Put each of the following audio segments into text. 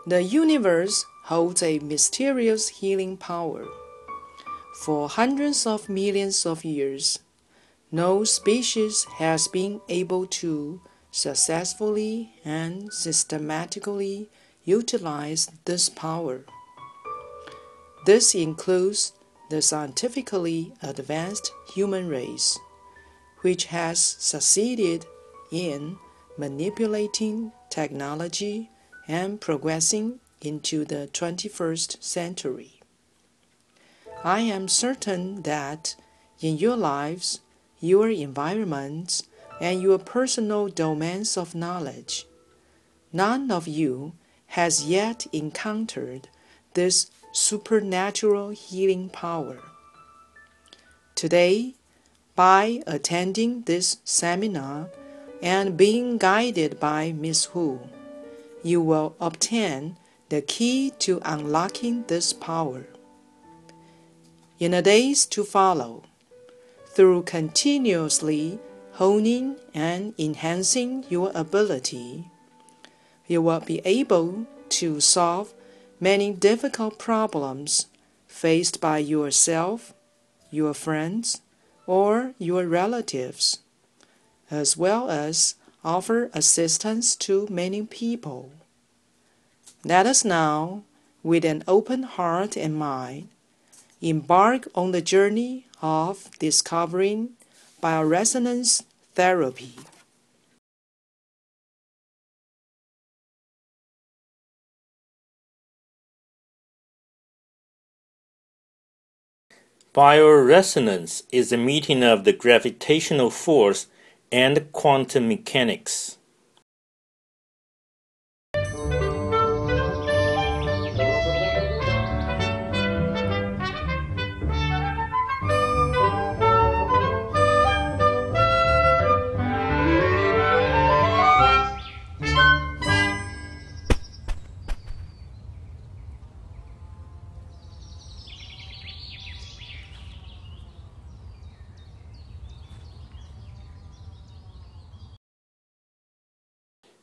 The universe holds a mysterious healing power. For hundreds of millions of years, no species has been able to successfully and systematically utilize this power. This includes the scientifically advanced human race, which has succeeded in manipulating technology and progressing into the 21st century. I am certain that in your lives, your environments, and your personal domains of knowledge, none of you has yet encountered this supernatural healing power. Today, by attending this seminar and being guided by Ms. Hu, you will obtain the key to unlocking this power. In the days to follow, through continuously honing and enhancing your ability, you will be able to solve many difficult problems faced by yourself, your friends, or your relatives, as well as offer assistance to many people. Let us now, with an open heart and mind, embark on the journey of discovering bioresonance therapy. Bioresonance is a meeting of the gravitational force and quantum mechanics.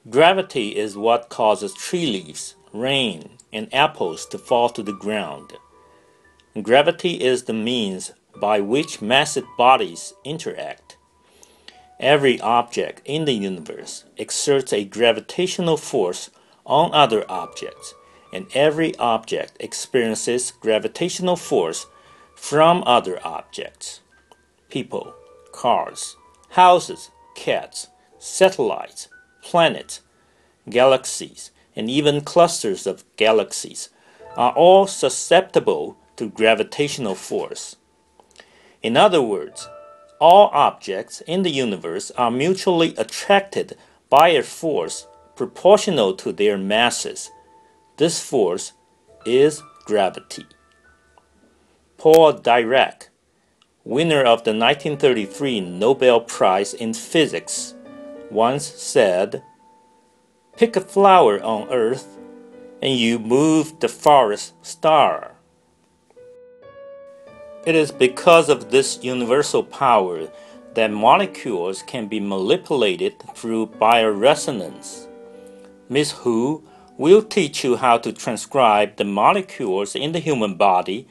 Gravity is what causes tree leaves, rain, and apples to fall to the ground. Gravity is the means by which massive bodies interact. Every object in the universe exerts a gravitational force on other objects, and every object experiences gravitational force from other objects. People, cars, houses, cats, satellites, planets, galaxies, and even clusters of galaxies are all susceptible to gravitational force. In other words, all objects in the universe are mutually attracted by a force proportional to their masses. This force is gravity. Paul Dirac, winner of the 1933 Nobel Prize in Physics, once said, "Pick a flower on Earth, and you move the forest star." It is because of this universal power that molecules can be manipulated through bioresonance. Ms. Hu will teach you how to transcribe the molecules in the human body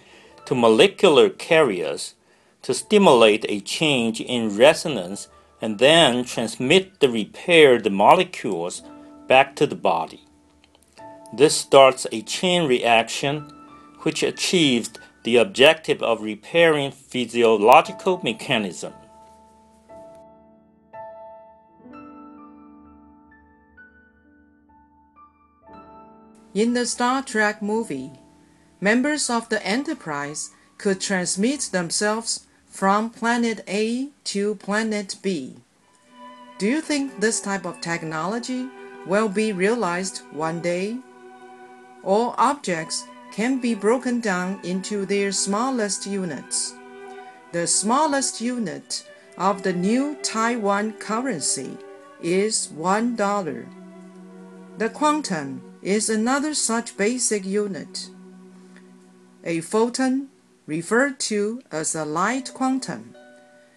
to molecular carriers to stimulate a change in resonance and then transmit the repaired molecules back to the body. This starts a chain reaction which achieves the objective of repairing physiological mechanism. In the Star Trek movie, members of the Enterprise could transmit themselves from planet A to planet B. Do you think this type of technology will be realized one day? All objects can be broken down into their smallest units. The smallest unit of the new Taiwan currency is $1. The quantum is another such basic unit. A photon, referred to as a light quantum,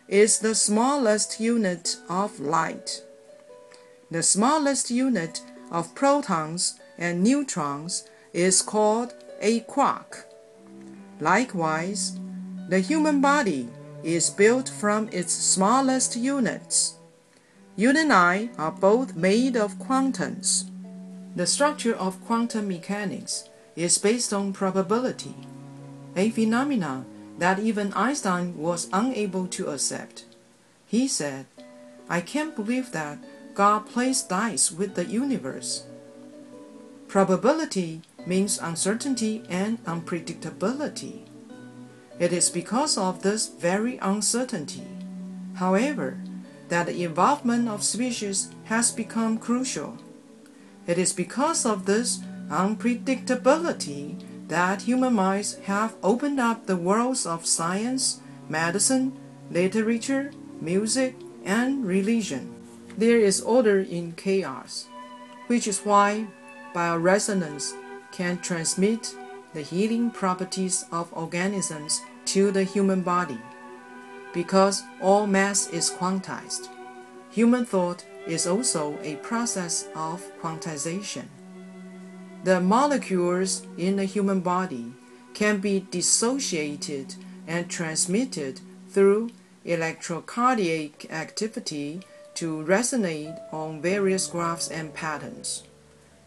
is the smallest unit of light. The smallest unit of protons and neutrons is called a quark. Likewise, the human body is built from its smallest units. You and I are both made of quantums. The structure of quantum mechanics is based on probability, a phenomenon that even Einstein was unable to accept. He said, "I can't believe that God plays dice with the universe." Probability means uncertainty and unpredictability. It is because of this very uncertainty, however, that the involvement of species has become crucial. It is because of this unpredictability that human minds have opened up the worlds of science, medicine, literature, music, and religion. There is order in chaos, which is why bioresonance can transmit the healing properties of organisms to the human body. Because all mass is quantized, human thought is also a process of quantization. The molecules in the human body can be dissociated and transmitted through electrocardiac activity to resonate on various graphs and patterns.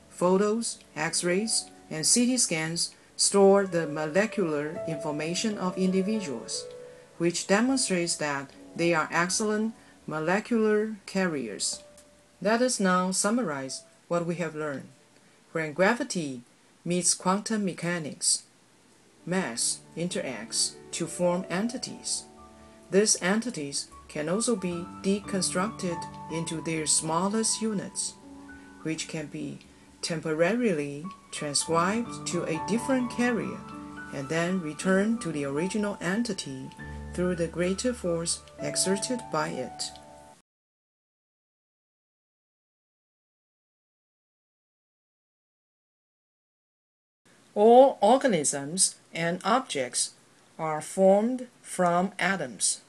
Photos, X-rays, and CT scans store the molecular information of individuals, which demonstrates that they are excellent molecular carriers. Let us now summarize what we have learned. When gravity meets quantum mechanics, mass interacts to form entities. These entities can also be deconstructed into their smallest units, which can be temporarily transcribed to a different carrier and then returned to the original entity through the greater force exerted by it. All organisms and objects are formed from atoms.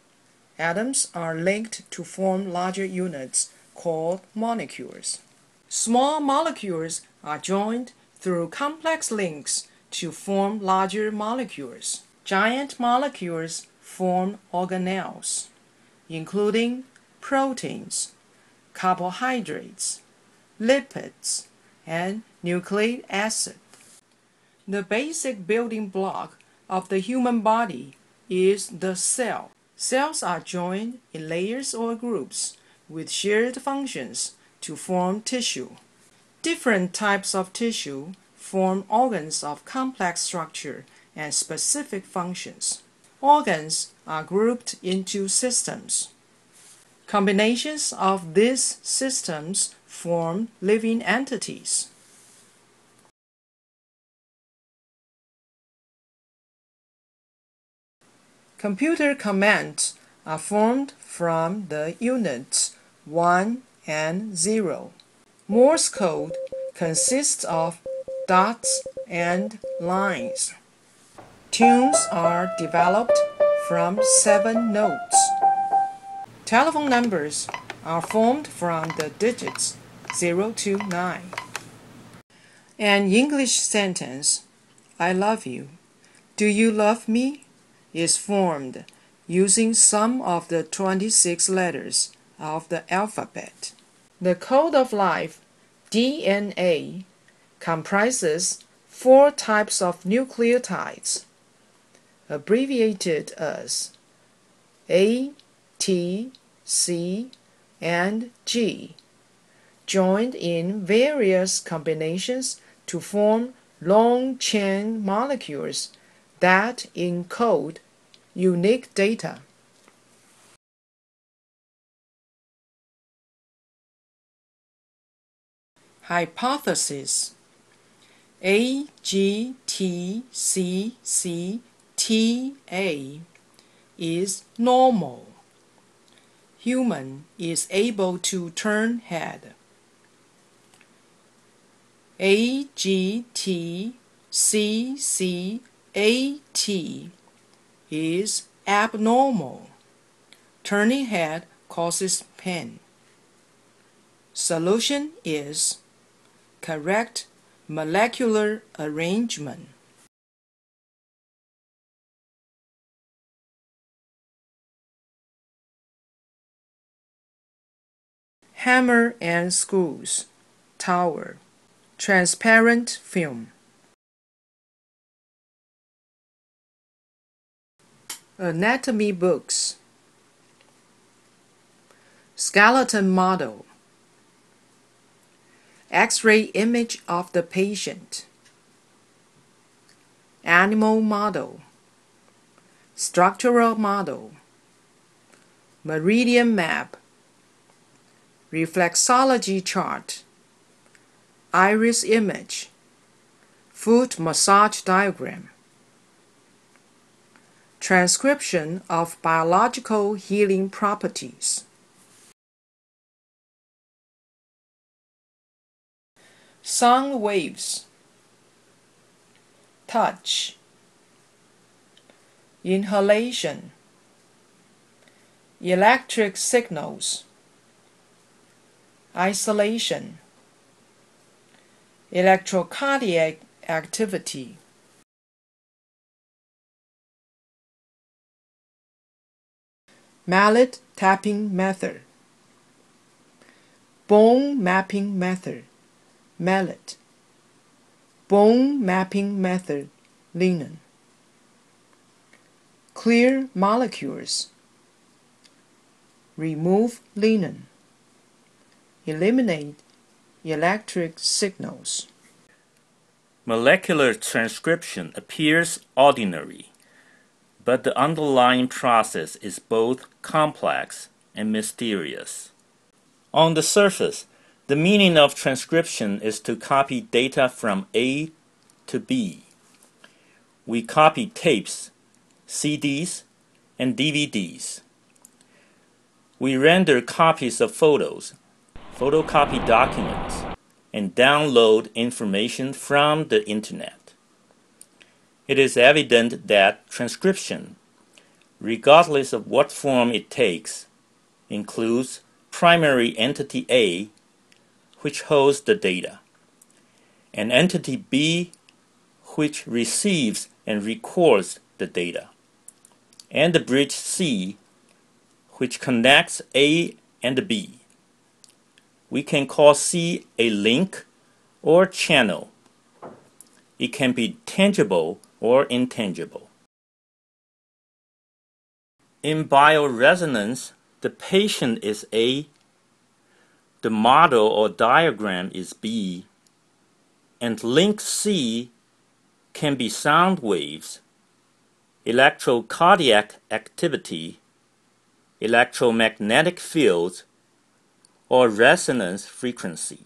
Atoms are linked to form larger units called molecules. Small molecules are joined through complex links to form larger molecules. Giant molecules form organelles, including proteins, carbohydrates, lipids, and nucleic acid. The basic building block of the human body is the cell. Cells are joined in layers or groups with shared functions to form tissue. Different types of tissue form organs of complex structure and specific functions. Organs are grouped into systems. Combinations of these systems form living entities. Computer commands are formed from the units 1 and 0. Morse code consists of dots and lines. Tunes are developed from 7 notes. Telephone numbers are formed from the digits 0 to 9. An English sentence, "I love you, do you love me?" is formed using some of the 26 letters of the alphabet. The code of life, DNA, comprises 4 types of nucleotides, abbreviated as A, T, C, and G, joined in various combinations to form long-chain molecules that encode unique data. Hypothesis: AGTCCTA is normal. Human is able to turn head. AGTCCAT is abnormal. Turning head causes pain. Solution is correct molecular arrangement. Hammer and screws, tower, transparent film. Anatomy books, skeleton model, X-ray image of the patient, animal model, structural model, meridian map, reflexology chart, iris image, foot massage diagram, transcription of biological healing properties. Sound waves, touch, inhalation, electric signals, isolation, electrocardiac activity, mallet tapping method, bone mapping method, mallet, bone mapping method, linen, clear molecules, remove linen, eliminate electric signals. Molecular transcription appears ordinary, but the underlying process is both complex and mysterious. On the surface, the meaning of transcription is to copy data from A to B. We copy tapes, CDs, and DVDs. We render copies of photos, photocopy documents, and download information from the Internet. It is evident that transcription, regardless of what form it takes, includes primary entity A, which holds the data, and entity B, which receives and records the data, and the bridge C, which connects A and B. We can call C a link or channel. It can be tangible or intangible. In bioresonance, the patient is A, the model or diagram is B, and link C can be sound waves, electrocardiac activity, electromagnetic fields, or resonance frequency.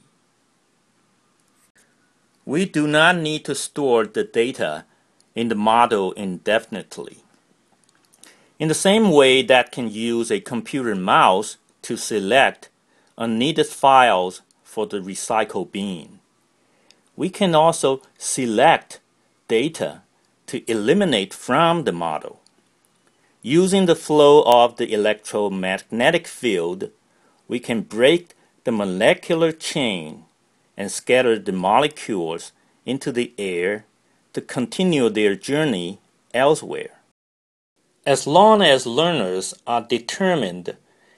We do not need to store the data in the model indefinitely. In the same way that can use a computer mouse to select unneeded files for the recycle bin, we can also select data to eliminate from the model. Using the flow of the electromagnetic field, we can break the molecular chain and scatter the molecules into the air to continue their journey elsewhere. As long as learners are determined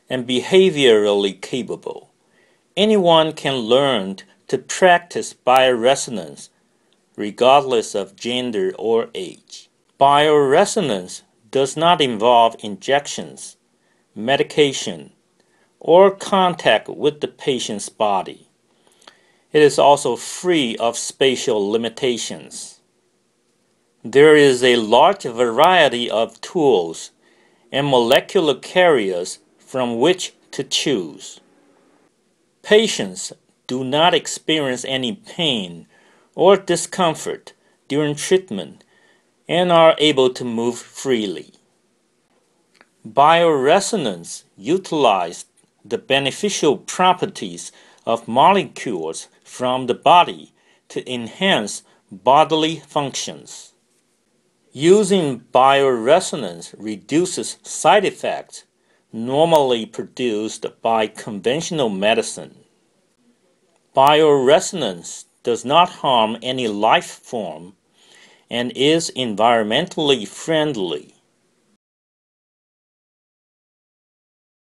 and behaviorally capable, anyone can learn to practice bioresonance regardless of gender or age. Bioresonance does not involve injections, medication, or contact with the patient's body. It is also free of spatial limitations. There is a large variety of tools and molecular carriers from which to choose. Patients do not experience any pain or discomfort during treatment and are able to move freely. Bioresonance utilizes the beneficial properties of molecules from the body to enhance bodily functions. Using bioresonance reduces side effects normally produced by conventional medicine. Bioresonance does not harm any life form, and is environmentally friendly.